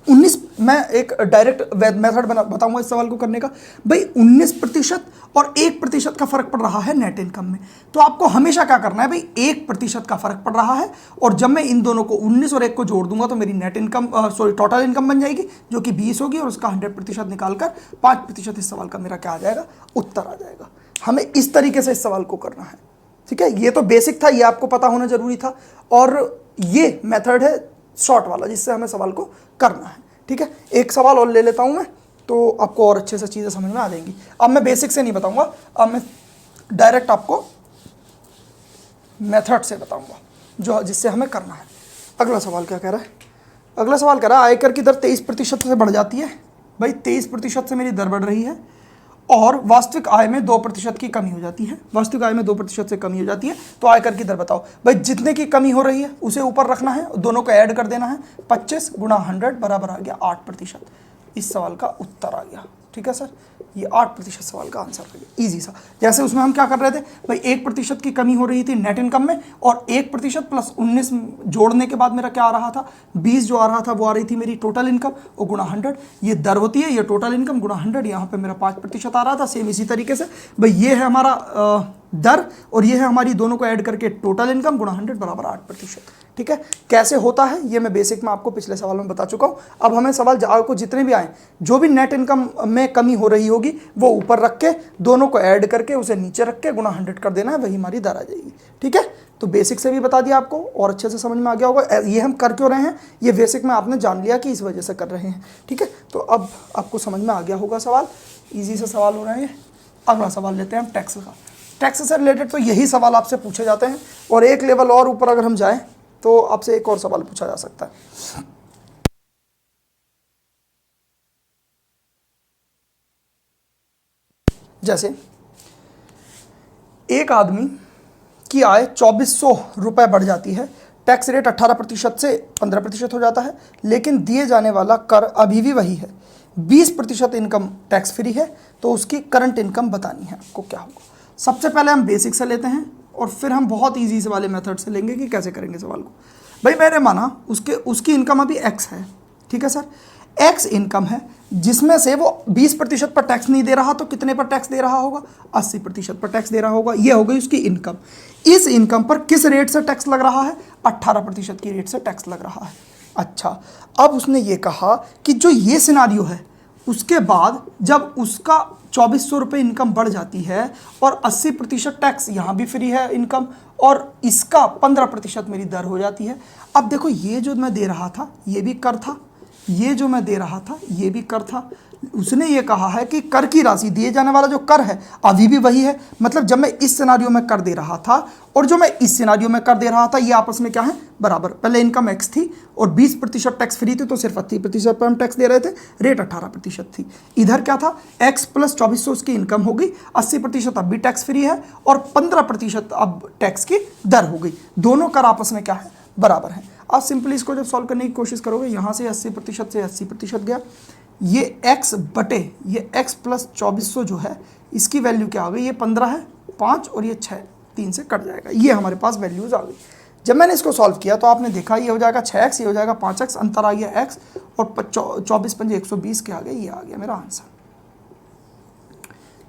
19, मैं एक डायरेक्ट मेथड बताऊंगा इस सवाल को करने का। भाई 19% और 1% का फर्क पड़ रहा है नेट इनकम में, तो आपको हमेशा क्या करना है, भाई 1% का फर्क पड़ रहा है और जब मैं इन दोनों को 19 और 1 को जोड़ दूंगा तो मेरी नेट इनकम टोटल इनकम बन जाएगी जो कि 20 होगी, और उसका 100% निकालकर 5% इस सवाल का मेरा क्या आ जाएगा, उत्तर आ जाएगा। हमें इस तरीके से इस सवाल को करना है, ठीक है। ये तो बेसिक था, ये आपको पता होना जरूरी था, और ये मेथड है शॉर्ट वाला जिससे हमें सवाल को करना है, ठीक है। एक सवाल और ले लेता हूं मैं, तो आपको और अच्छे से चीज़ें समझ में आ जाएंगी। अब मैं बेसिक से नहीं बताऊंगा, अब मैं डायरेक्ट आपको मेथड से बताऊंगा जो जिससे हमें करना है। अगला सवाल क्या कह रहा है, अगला सवाल कह रहा है आयकर की दर 23% से बढ़ जाती है। भाई 23% से मेरी दर बढ़ रही है और वास्तविक आय में 2% की कमी हो जाती है। वास्तविक आय में 2% से कमी हो जाती है, तो आयकर की दर बताओ। भाई जितने की कमी हो रही है उसे ऊपर रखना है, दोनों को ऐड कर देना है, 25 गुणा 100 बराबर आ गया 8%। इस सवाल का उत्तर आ गया, ठीक है सर। ये 8% सवाल का आंसर आ गया, ईजी सा। जैसे उसमें हम क्या कर रहे थे, भाई 1% की कमी हो रही थी नेट इनकम में, और 1% प्लस 19 जोड़ने के बाद मेरा क्या आ रहा था, 20 जो आ रहा था वो आ रही थी मेरी टोटल इनकम, और गुणा 100 ये दर होती है, ये टोटल इनकम गुणा 100, यहाँ पे मेरा 5% आ रहा था। सेम इसी तरीके से भाई ये है हमारा दर और ये है हमारी, दोनों को ऐड करके टोटल इनकम गुणा 100 बराबर 8%, ठीक है। कैसे होता है ये मैं बेसिक में आपको पिछले सवाल में बता चुका हूँ। अब हमें सवाल को जितने भी आए, जो भी नेट इनकम में कमी हो रही होगी वो ऊपर रख के, दोनों को ऐड करके उसे नीचे रख के गुणा 100 कर देना है, वही हमारी दर आ जाएगी, ठीक है। तो बेसिक से भी बता दिया आपको और अच्छे से समझ में आ गया होगा। ये हम कर क्यों रहे हैं, ये बेसिक में आपने जान लिया कि इस वजह से कर रहे हैं, ठीक है। तो अब आपको समझ में आ गया होगा सवाल, ईजी से सवाल हो रहे हैं। अगला सवाल लेते हैं हम टैक्स का। टैक्स से रिलेटेड तो यही सवाल आपसे पूछे जाते हैं, और एक लेवल और ऊपर अगर हम जाएं तो आपसे एक और सवाल पूछा जा सकता है। जैसे एक आदमी की आय 2400 रुपये बढ़ जाती है, टैक्स रेट 18% से 15% हो जाता है, लेकिन दिए जाने वाला कर अभी भी वही है, 20% इनकम टैक्स फ्री है, तो उसकी करंट इनकम बतानी है आपको, क्या होगा। सबसे पहले हम बेसिक से लेते हैं और फिर हम बहुत ईजी से वाले मेथड से लेंगे कि कैसे करेंगे सवाल को। भाई मैंने माना उसकी इनकम अभी एक्स है, ठीक है सर, एक्स इनकम है, जिसमें से वो 20% पर टैक्स नहीं दे रहा, तो कितने पर टैक्स दे रहा होगा, 80% पर टैक्स दे रहा होगा। ये हो गई उसकी इनकम। इस इनकम पर किस रेट से टैक्स लग रहा है, 18% की रेट से टैक्स लग रहा है। अच्छा, अब उसने ये कहा कि जो ये सिनारियो है, उसके बाद जब उसका 2400 रुपये इनकम बढ़ जाती है और 80% टैक्स यहाँ भी फ्री है इनकम, और इसका 15% मेरी दर हो जाती है। अब देखो, ये जो मैं दे रहा था ये भी कर था, ये जो मैं दे रहा था ये भी कर था। उसने ये कहा है कि कर की राशि, दिए जाने वाला जो कर है अभी भी वही है। मतलब जब मैं इस सिनारियो में कर दे रहा था और जो मैं इस सिनारियो में कर दे रहा था, ये आपस में क्या है, बराबर। पहले इनकम एक्स थी और 20% टैक्स फ्री थी, तो सिर्फ 80% पर हम टैक्स दे रहे थे, रेट 18% थी। इधर क्या था, एक्स प्लस 2400 उसकी इनकम हो गई, 80% अब भी टैक्स फ्री है और 15% अब टैक्स की दर हो गई। दोनों कर आपस में क्या है, बराबर है। आप सिंपली इसको जब सॉल्व करने की कोशिश करोगे, यहाँ से 80% से 80% गया, ये x बटे ये x प्लस 2400 जो है, इसकी वैल्यू क्या आ गई, ये 15 है, 5 और ये 6, 3 से कट जाएगा। ये हमारे पास वैल्यूज आ गई। जब मैंने इसको सॉल्व किया तो आपने देखा ये हो जाएगा 6x, ये हो जाएगा 5x, अंतर आ गया x, और 24 पंजे 120 के आ गया, ये आ गया मेरा आंसर।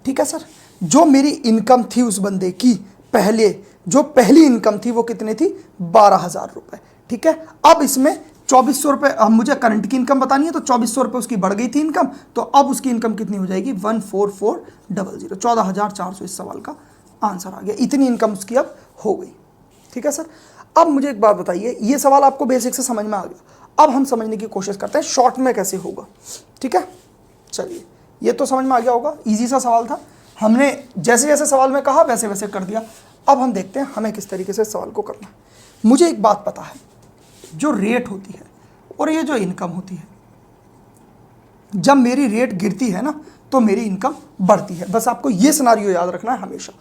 ठीक है सर, जो मेरी इनकम थी उस बंदे की पहले, जो पहली इनकम थी वो कितनी थी, 12,000 रुपये। ठीक है, अब इसमें 2400 रुपये, अब मुझे करंट की इनकम बतानी है, तो 2400 रुपये उसकी बढ़ गई थी इनकम, तो अब उसकी इनकम कितनी हो जाएगी, 14400, 14,400 इस सवाल का आंसर आ गया। इतनी इनकम उसकी अब हो गई। ठीक है सर, अब मुझे एक बात बताइए, ये सवाल आपको बेसिक से समझ में आ गया, अब हम समझने की कोशिश करते हैं शॉर्ट में कैसे होगा। ठीक है, चलिए, ये तो समझ में आ गया होगा, ईजी सा सवाल था, हमने जैसे जैसे सवाल में कहा वैसे वैसे कर दिया। अब हम देखते हैं हमें किस तरीके से सवाल को करना है। मुझे एक बात पता है, जो रेट होती है और ये जो इनकम होती है, जब मेरी रेट गिरती है ना तो मेरी इनकम बढ़ती है। बस आपको ये सिनारियो याद रखना है हमेशा।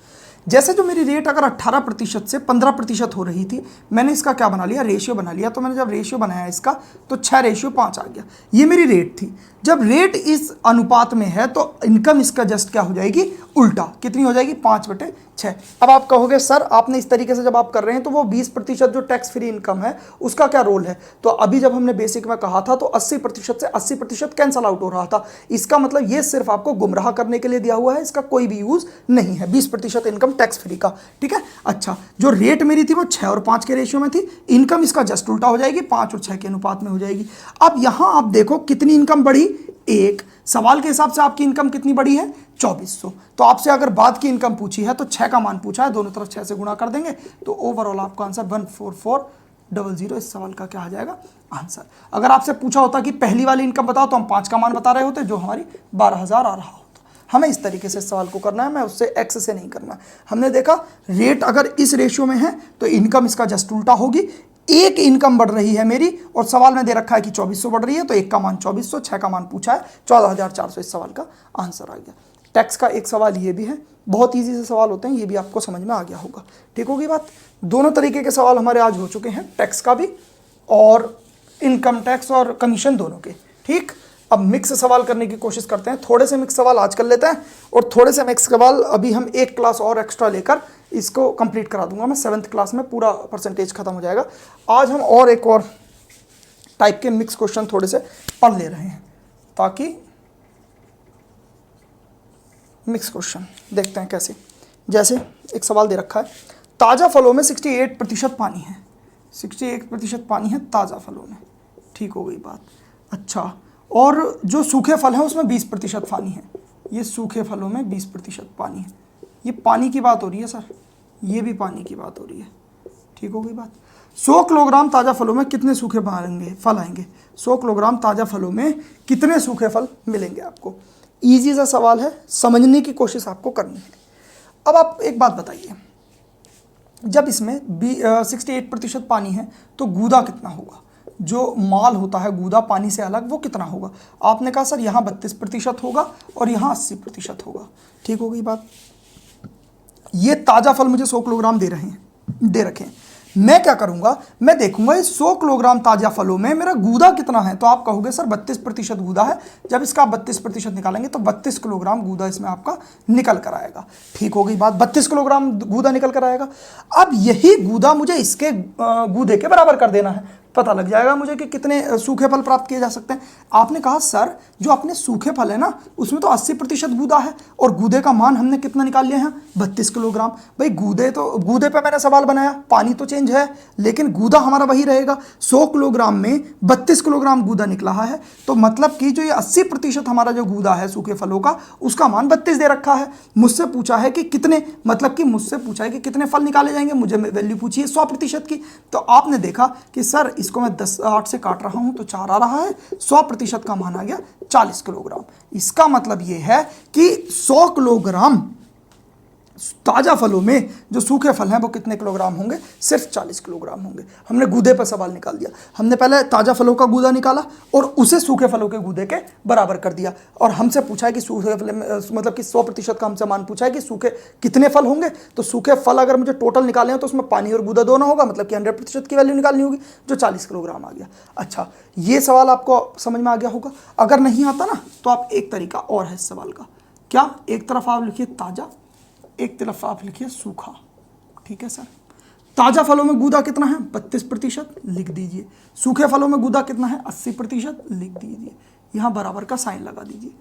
जैसे जो मेरी रेट अगर 18% से 15% हो रही थी, मैंने इसका क्या बना लिया, रेशियो बना लिया। तो मैंने जब रेशियो बनाया इसका तो 6:5 आ गया, ये मेरी रेट थी। जब रेट इस अनुपात में है तो इनकम इसका जस्ट क्या हो जाएगी, उल्टा। कितनी हो जाएगी, 5/6। अब आप कहोगे सर आपने इस तरीके से जब आप कर रहे हैं तो वो 20% जो टैक्स फ्री इनकम है उसका क्या रोल है। तो अभी जब हमने बेसिक में कहा था तो 80% से 80% कैंसल आउट हो रहा था। इसका मतलब ये सिर्फ आपको गुमराह करने के लिए दिया हुआ है, इसका कोई भी यूज नहीं है। 20% इनकम टैक्स फ्री का। ठीक है, अच्छा, जो रेट मेरी थी वो 6 और 5 के रेशियो में थी, इनकम इसका जस्ट उल्टा हो जाएगी, 5 और 6 के अनुपात में हो जाएगी। अब यहां आप देखो कितनी इनकम बढ़ी, 1। सवाल के हिसाब से आपकी इनकम कितनी बढ़ी है, 2400। तो आपसे अगर बाद की इनकम पूछी है तो 6 का मान पूछा है, दोनों तरफ 6 से गुणा कर देंगे तो ओवरऑल आपका आंसर 14400 इस सवाल का क्या आ जाएगा, आंसर। अगर आपसे पूछा होता कि पहली वाली इनकम बताओ तो हम 5 का मान बता रहे होते, जो हमारी 12,000 आ रहा होता। हमें इस तरीके से सवाल को करना है, मैं उससे एक्स से नहीं करना। हमने देखा रेट अगर इस रेशियो में है तो इनकम इसका जस्ट उल्टा होगी। एक इनकम बढ़ रही है मेरी और सवाल में दे रखा है कि 2400 बढ़ रही है, तो एक का मान 2400, 6 का मान पूछा है, 14,400 इस सवाल का आंसर आ गया। टैक्स का एक सवाल ये भी है, बहुत ईजी से सवाल होते हैं, ये भी आपको समझ में आ गया होगा। ठीक होगी बात। दोनों तरीके के सवाल हमारे आज हो चुके हैं, टैक्स का भी और इनकम टैक्स और कमीशन दोनों के। ठीक, अब मिक्स सवाल करने की कोशिश करते हैं। थोड़े से मिक्स सवाल आज कर लेते हैं और थोड़े से मिक्स सवाल अभी हम एक क्लास और एक्स्ट्रा लेकर इसको कंप्लीट करा दूंगा मैं। 7th क्लास में पूरा परसेंटेज खत्म हो जाएगा। आज हम और एक और टाइप के मिक्स क्वेश्चन थोड़े से पढ़ ले रहे हैं, ताकि मिक्स क्वेश्चन देखते हैं कैसे। जैसे एक सवाल दे रखा है, ताज़ा फलों में 68% पानी है, 68% पानी है ताज़ा फलों में। ठीक हो गई बात। अच्छा, और जो सूखे फल हैं उसमें 20% पानी है। ये सूखे फलों में 20% पानी है। ये पानी की बात हो रही है सर, ये भी पानी की बात हो रही है। ठीक हो गई बात। 100 किलोग्राम ताज़ा फलों में कितने सूखे फल आएंगे, 100 किलोग्राम ताज़ा फलों में कितने सूखे फल मिलेंगे आपको। ईजी सा सवाल है, समझने की कोशिश आपको करनी है। अब आप एक बात बताइए, जब इसमें 68% पानी है तो गूदा कितना होगा? जो माल होता है गूदा पानी से अलग, वो कितना होगा? आपने कहा सर यहाँ 32% होगा और यहाँ 80% होगा। ठीक हो गई बात। ये ताज़ा फल मुझे 100 किलोग्राम दे रखे हैं। मैं क्या करूंगा, मैं देखूंगा इस 100 किलोग्राम ताज़ा फलों में मेरा गूदा कितना है। तो आप कहोगे सर 32% गूदा है। जब इसका आप 32% निकालेंगे तो 32 किलोग्राम गूदा इसमें आपका निकल कर आएगा। ठीक हो गई बात, 32 किलोग्राम गूदा निकल कर आएगा। अब यही गूदा मुझे इसके गूदे के बराबर कर देना है, पता लग जाएगा मुझे कि कितने सूखे फल प्राप्त किए जा सकते हैं। आपने कहा सर जो अपने सूखे फल है ना उसमें तो 80% गूदा है और गूदे का मान हमने कितना निकाल लिया है, 32 किलोग्राम। भाई गूदे पे मैंने सवाल बनाया, पानी तो चेंज है लेकिन गूदा हमारा वही रहेगा। 100 किलोग्राम में 32 किलोग्राम गूदा निकला है, तो मतलब कि जो ये 80% हमारा जो गूदा है सूखे फलों का, उसका मान 32 दे रखा है। मुझसे पूछा है कि कितने, मतलब कि मुझसे पूछा है कि कितने फल निकाले जाएंगे, मुझे वैल्यू पूछी है 100% की। तो आपने देखा कि सर इसको मैं 8 से काट रहा हूं तो 4 आ रहा है, 100% का मान आ गया 40 किलोग्राम। इसका मतलब यह है कि 100 किलोग्राम ताजा फलों में जो सूखे फल हैं वो कितने किलोग्राम होंगे, सिर्फ 40 किलोग्राम होंगे। हमने गूदे पर सवाल निकाल दिया। हमने पहले ताजा फलों का गूदा निकाला और उसे सूखे फलों के गूदे के बराबर कर दिया, और हमसे पूछा है कि सूखे फल मतलब कि 100% का हमसे मान पूछा है कि सूखे कितने फल होंगे। तो सूखे फल अगर मुझे टोटल निकाले हैं तो उसमें पानी और गूदा दोनों होगा, मतलब कि 100% की वैल्यू निकालनी होगी, जो 40 किलोग्राम आ गया। अच्छा, ये सवाल आपको समझ में आ गया होगा। अगर नहीं आता ना तो आप एक तरीका और है इस सवाल का, क्या, एक तरफ आप लिखिए ताजा, एक तरफ आप लिखिए सूखा। ठीक है सर, ताजा फलों में गूदा कितना है, 32% लिख दीजिए। सूखे फलों में गूदा कितना है, 80% लिख दीजिए। यहां बराबर का साइन लगा दीजिए।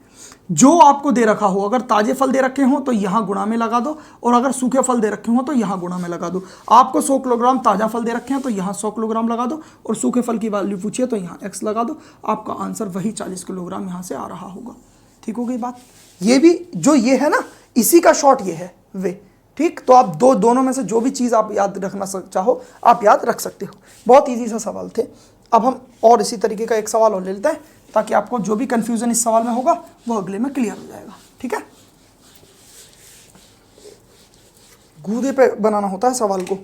जो आपको दे रखा हो, अगर ताजे फल दे रखे हो तो यहां गुणा में लगा दो, और अगर सूखे फल दे रखे हो तो यहां गुणा में लगा दो। आपको 100 किलोग्राम ताजा फल दे रखे हैं तो यहां 100 किलोग्राम लगा दो, और सूखे फल की वैल्यू पूछिए तो यहां x लगा दो। आपका आंसर वही 40 किलोग्राम यहां से आ रहा होगा। ठीक हो गई बात। ये भी जो ये है ना, इसी का शॉर्ट ये है वे। ठीक, तो आप दोनों में से जो भी चीज़ आप याद रखना चाहो आप याद रख सकते हो। बहुत इजी सा सवाल थे। अब हम और इसी तरीके का एक सवाल और ले लेते हैं, ताकि आपको जो भी कंफ्यूजन इस सवाल में होगा वो अगले में क्लियर हो जाएगा। ठीक है, गूदे पे बनाना होता है सवाल को।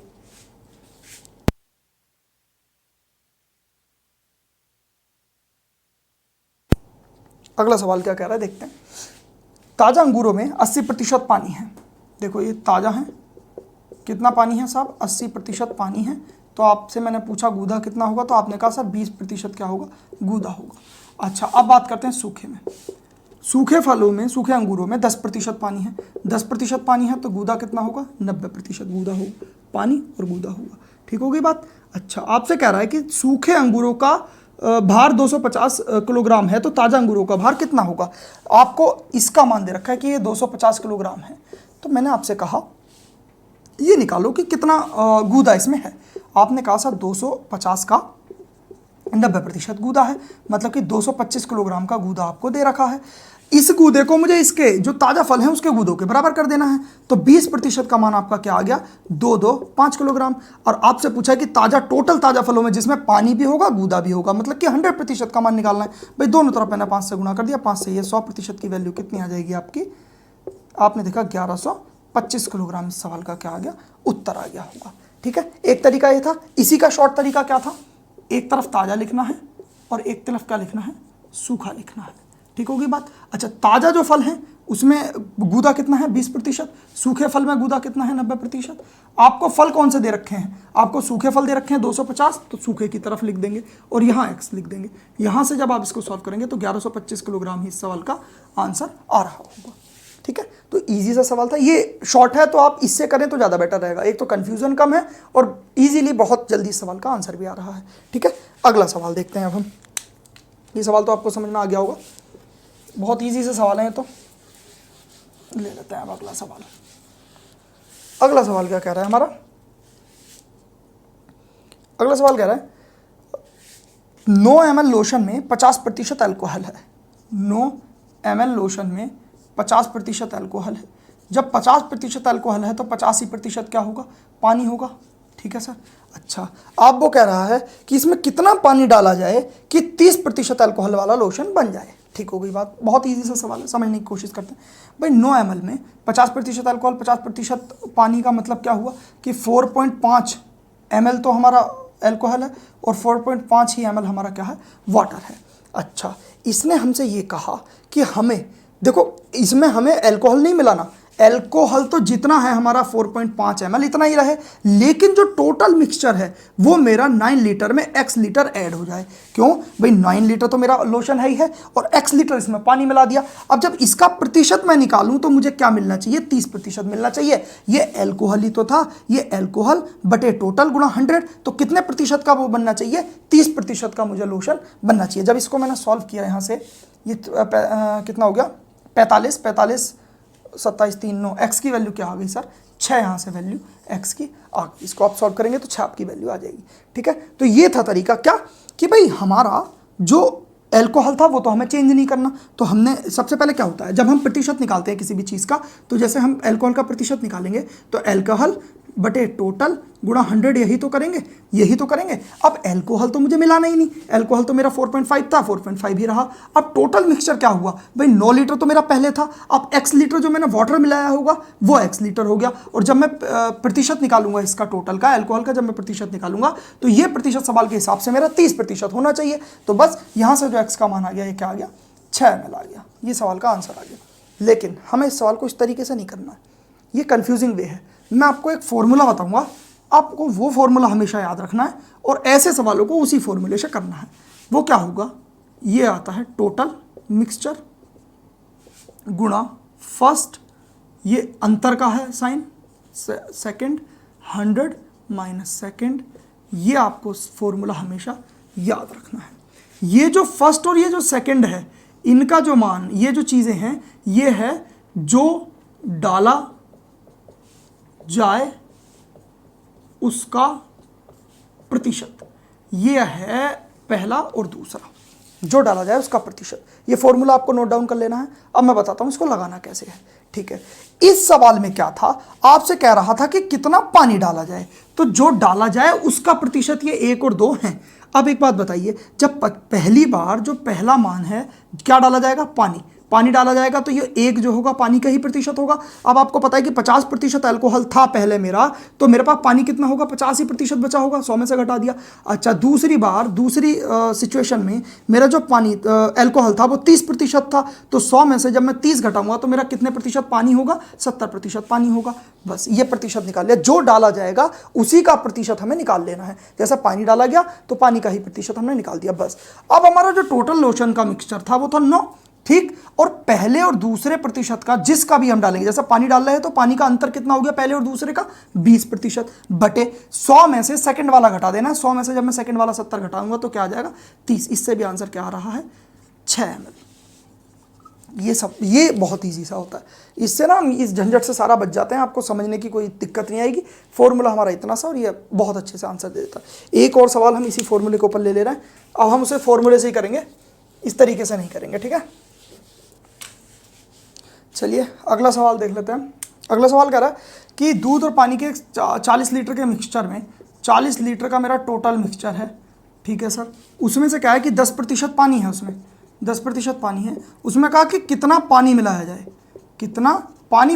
अगला सवाल क्या कह रहा है देखते हैं। ताजा अंगूरों में 80% पानी है। देखो ये ताजा है, कितना पानी है साहब, 80% पानी है। तो आपसे मैंने पूछा गूदा कितना होगा, तो आपने कहा सर 20% क्या होगा, गूदा होगा। अच्छा, अब बात करते हैं सूखे में। सूखे फलों में, सूखे अंगूरों में 10% पानी है। 10% पानी है तो गूदा कितना होगा, 90% गूदा होगा, पानी और गूदा होगा। ठीक हो गई बात। अच्छा, आपसे कह रहा है कि सूखे अंगूरों का भार 250 किलोग्राम है, तो ताजा अंगूरों का भार कितना होगा। आपको इसका मान दे रखा है कि ये 250 किलोग्राम है। तो मैंने आपसे कहा ये निकालो कि कितना गूदा इसमें है। आपने कहा सर 250 का 90% गूदा है, मतलब कि 225 किलोग्राम का गूदा आपको दे रखा है। इस गूदे को मुझे इसके जो ताजा फल हैं उसके गूदों के बराबर कर देना है। तो 20% का मान आपका क्या आ गया, 5 किलोग्राम। और आपसे पूछा है कि टोटल ताजा फलों में जिसमें पानी भी होगा गूदा भी होगा, मतलब कि 100% का मान निकालना है। भाई दोनों तरफ मैंने 5 से गुणा कर दिया, 5 से ये 100% की वैल्यू कितनी आ जाएगी आपकी, आपने देखा 1125 किलोग्राम। इस सवाल का क्या आ गया, उत्तर आ गया होगा। ठीक है, एक तरीका ये था। इसी का शॉर्ट तरीका क्या था, एक तरफ ताजा लिखना है और एक तरफ क्या लिखना है, सूखा लिखना है। ठीक होगी बात। अच्छा, ताजा जो फल है उसमें गूदा कितना है, 20%। सूखे फल में गूदा कितना है, 90%। आपको फल कौन से दे रखे हैं, आपको सूखे फल दे रखे हैं 250, तो सूखे की तरफ लिख देंगे और यहाँ x लिख देंगे। यहाँ से जब आप इसको सॉल्व करेंगे तो 1125 किलोग्राम ही इस सवाल का आंसर आ रहा होगा। ठीक है, तो इजी सा सवाल था। ये शॉर्ट है तो आप इससे करें तो ज़्यादा बेटर रहेगा। एक तो कन्फ्यूजन कम है और इजीली बहुत जल्दी सवाल का आंसर भी आ रहा है। ठीक है, अगला सवाल देखते हैं अब हम। ये सवाल तो आपको समझ में आ गया होगा, बहुत इजी से सवाल हैं, तो ले लेते हैं अब अगला सवाल। अगला सवाल क्या कह रहा है हमारा, अगला सवाल कह रहा है 9 ml लोशन में 50% अल्कोहल है। 9 ml लोशन में 50% अल्कोहल है। जब 50% अल्कोहल है तो 85% क्या होगा, पानी होगा। ठीक है सर। अच्छा, अब वो कह रहा है कि इसमें कितना पानी डाला जाए कि 30% अल्कोहल वाला लोशन बन जाए। ठीक हो गई बात। बहुत ईजी सा सवाल है, समझने की कोशिश करते हैं। भाई 9 ml में 50% अल्कोहल 50% पानी का मतलब क्या हुआ कि 4.5 ml तो हमारा अल्कोहल है और 4.5 ही ml हमारा क्या है, वाटर है। अच्छा, इसने हमसे ये कहा कि हमें देखो इसमें हमें अल्कोहल नहीं मिलाना, अल्कोहल तो जितना है हमारा 4.5 ml इतना ही रहे, लेकिन जो टोटल मिक्सचर है वो मेरा 9 लीटर में x लीटर ऐड हो जाए। क्यों भाई, 9 लीटर तो मेरा लोशन है ही है और x लीटर इसमें पानी मिला दिया। अब जब इसका प्रतिशत मैं निकालूं तो मुझे क्या मिलना चाहिए, 30% मिलना चाहिए। ये अल्कोहल ही तो था, ये अल्कोहल बटे टोटल गुणा 100, तो कितने प्रतिशत का वो बनना चाहिए, 30% का मुझे लोशन बनना चाहिए। जब इसको मैंने सॉल्व किया यहाँ से, ये कितना हो गया, 45 27 3 9, एक्स की वैल्यू क्या आ गई सर, 6 यहाँ से वैल्यू एक्स की आ गई। इसको आप सॉल्व करेंगे तो 6 आपकी वैल्यू आ जाएगी। ठीक है, तो ये था तरीका क्या कि भाई हमारा जो अल्कोहल था वो तो हमें चेंज नहीं करना, तो हमने सबसे पहले क्या होता है जब हम प्रतिशत निकालते हैं किसी भी चीज़ का, तो जैसे हम अल्कोहल का प्रतिशत निकालेंगे तो अल्कोहल बटे टोटल गुणा 100, यही तो करेंगे। अब अल्कोहल तो मुझे मिलाना ही नहीं, अल्कोहल तो मेरा 4.5 था, 4.5 ही रहा। अब टोटल मिक्सचर क्या हुआ भाई, 9 लीटर तो मेरा पहले था, अब x लीटर जो मैंने वाटर मिलाया होगा वो x लीटर हो गया। और जब मैं प्रतिशत निकालूंगा इसका टोटल का, अल्कोहल का जब मैं प्रतिशत निकालूंगा तो ये प्रतिशत सवाल के हिसाब से मेरा 30% होना चाहिए। तो बस यहाँ से जो x का मान आ गया, ये क्या आ गया, 6 ml आ गया। ये सवाल का आंसर आ गया। लेकिन हमें इस सवाल को इस तरीके से नहीं करना है, ये कन्फ्यूजिंग वे है। मैं आपको एक फॉर्मूला बताऊंगा, आपको वो फॉर्मूला हमेशा याद रखना है और ऐसे सवालों को उसी फॉर्मूले से करना है। वो क्या होगा, ये आता है टोटल मिक्सचर गुणा फर्स्ट, ये अंतर का है साइन, सेकंड 100 माइनस सेकंड, ये आपको फॉर्मूला हमेशा याद रखना है। ये जो फर्स्ट और ये जो सेकंड है, इनका जो मान, ये जो चीज़ें हैं, ये है जो डाला जाए उसका प्रतिशत, ये है पहला और दूसरा, जो डाला जाए उसका प्रतिशत। ये फॉर्मूला आपको नोट डाउन कर लेना है। अब मैं बताता हूं इसको लगाना कैसे है। ठीक है, इस सवाल में क्या था, आपसे कह रहा था कि कितना पानी डाला जाए, तो जो डाला जाए उसका प्रतिशत ये 1 और 2 हैं। अब एक बात बताइए, जब पहली बार जो पहला मान है क्या डाला जाएगा, पानी डाला जाएगा, तो ये 1 जो होगा पानी का ही प्रतिशत होगा। अब आपको पता है कि 50% अल्कोहल था पहले मेरा, तो मेरे पास पानी कितना होगा, 85% बचा होगा, 100 में से घटा दिया। अच्छा, दूसरी बार दूसरी सिचुएशन में मेरा जो पानी अल्कोहल था वो 30% था, तो 100 में से जब मैं 30 घटाऊंगा तो मेरा कितने प्रतिशत पानी होगा, 70% पानी होगा। बस ये प्रतिशत निकाल लिया, जो डाला जाएगा उसी का प्रतिशत हमें निकाल लेना है। जैसा पानी डाला गया तो पानी का ही प्रतिशत हमने निकाल दिया बस। अब हमारा जो टोटल लोशन का मिक्सचर था वो था 9, ठीक, और पहले और दूसरे प्रतिशत का जिसका भी हम डालेंगे, जैसा पानी डाल रहे हैं तो पानी का अंतर कितना हो गया पहले और दूसरे का, 20% बटे 100 में से सेकंड वाला घटा देना है। 100 में से जब मैं सेकंड वाला 70 घटाऊंगा तो क्या आ जाएगा, 30। इससे भी आंसर क्या आ रहा है, 6 ml। ये बहुत ईजी सा होता है, इससे ना हम इस झंझट से सारा बच जाते हैं, आपको समझने की कोई दिक्कत नहीं आएगी। फॉर्मूला हमारा इतना सा और ये बहुत अच्छे से आंसर दे देता है। एक और सवाल हम इसी फॉर्मूले के ऊपर ले रहे हैं, अब हम उसे फॉर्मूले से ही करेंगे, इस तरीके से नहीं करेंगे, ठीक है। चलिए अगला सवाल देख लेते हैं। अगला सवाल कह रहा है कि दूध और पानी के 40 लीटर के मिक्सचर में 40 लीटर का मेरा टोटल मिक्सचर है, ठीक है सर। उसमें से क्या है कि 10% पानी है, उसमें 10% पानी है। उसमें कहा कि कितना पानी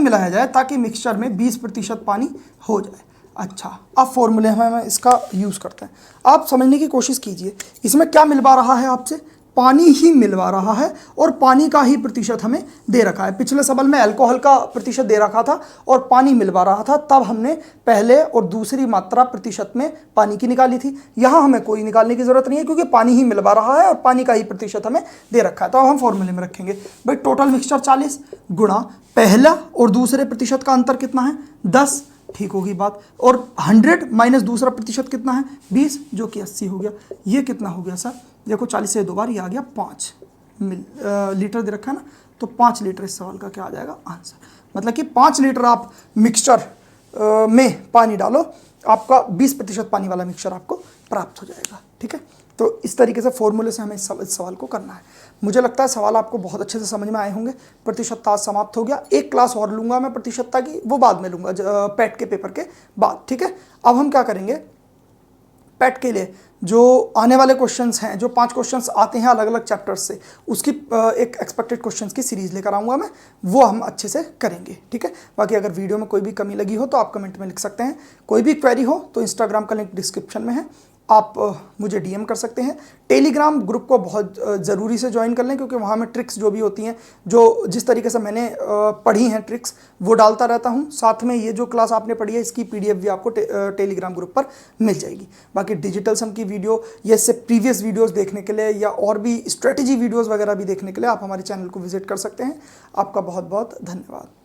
मिलाया जाए ताकि मिक्सचर में 20% पानी हो जाए। अच्छा, अब फॉर्मूले हमें इसका यूज़ करते हैं। आप समझने की कोशिश कीजिए, इसमें क्या मिलवा रहा है आपसे, पानी ही मिलवा रहा है और पानी का ही प्रतिशत हमें दे रखा है। पिछले सवाल में अल्कोहल का प्रतिशत दे रखा था और पानी मिलवा रहा था, तब हमने पहले और दूसरी मात्रा प्रतिशत में पानी की निकाली थी। यहाँ हमें कोई निकालने की ज़रूरत नहीं है क्योंकि पानी ही मिलवा रहा है और पानी का ही प्रतिशत हमें दे रखा है। तो अब हम फॉर्मूले में रखेंगे भाई, टोटल मिक्सचर 40 गुणा पहला और दूसरे प्रतिशत का अंतर कितना है, 10, ठीक होगी बात, और 100 माइनस दूसरा प्रतिशत कितना है, 20, जो कि 80 हो गया। ये कितना हो गया सर, देखो 40 से 2 बार ये आ गया 5 लीटर दे रखा है ना, तो 5 लीटर इस सवाल का क्या आ जाएगा आंसर। मतलब कि 5 लीटर आप मिक्सचर में पानी डालो, आपका 20% पानी वाला मिक्सचर आपको प्राप्त हो जाएगा, ठीक है। तो इस तरीके से फॉर्मूले से हमें इस सवाल को करना है। मुझे लगता है सवाल आपको बहुत अच्छे से समझ में आए होंगे। प्रतिशतता आज समाप्त हो गया, एक क्लास और लूँगा मैं प्रतिशतता की, वो बाद में लूँगा पैट के पेपर के बाद, ठीक है। अब हम क्या करेंगे, पेट के लिए जो आने वाले क्वेश्चंस हैं, जो 5 क्वेश्चंस आते हैं अलग अलग चैप्टर्स से, उसकी एक एक्सपेक्टेड क्वेश्चंस की सीरीज़ लेकर आऊँगा मैं, वो हम अच्छे से करेंगे। ठीक है, बाकी अगर वीडियो में कोई भी कमी लगी हो तो आप कमेंट में लिख सकते हैं। कोई भी क्वेरी हो तो इंस्टाग्राम का लिंक डिस्क्रिप्शन में है, आप मुझे डीएम कर सकते हैं। टेलीग्राम ग्रुप को बहुत ज़रूरी से ज्वाइन कर लें, क्योंकि वहाँ में ट्रिक्स जो भी होती हैं, जो जिस तरीके से मैंने पढ़ी हैं ट्रिक्स, वो डालता रहता हूँ। साथ में ये जो क्लास आपने पढ़ी है इसकी पीडीएफ भी आपको टेलीग्राम ग्रुप पर मिल जाएगी। बाकी डिजिटल सम की वीडियो या इससे प्रीवियस वीडियोस देखने के लिए या और भी स्ट्रेटजी वीडियोस वगैरह भी देखने के लिए आप हमारे चैनल को विजिट कर सकते हैं। आपका बहुत बहुत धन्यवाद।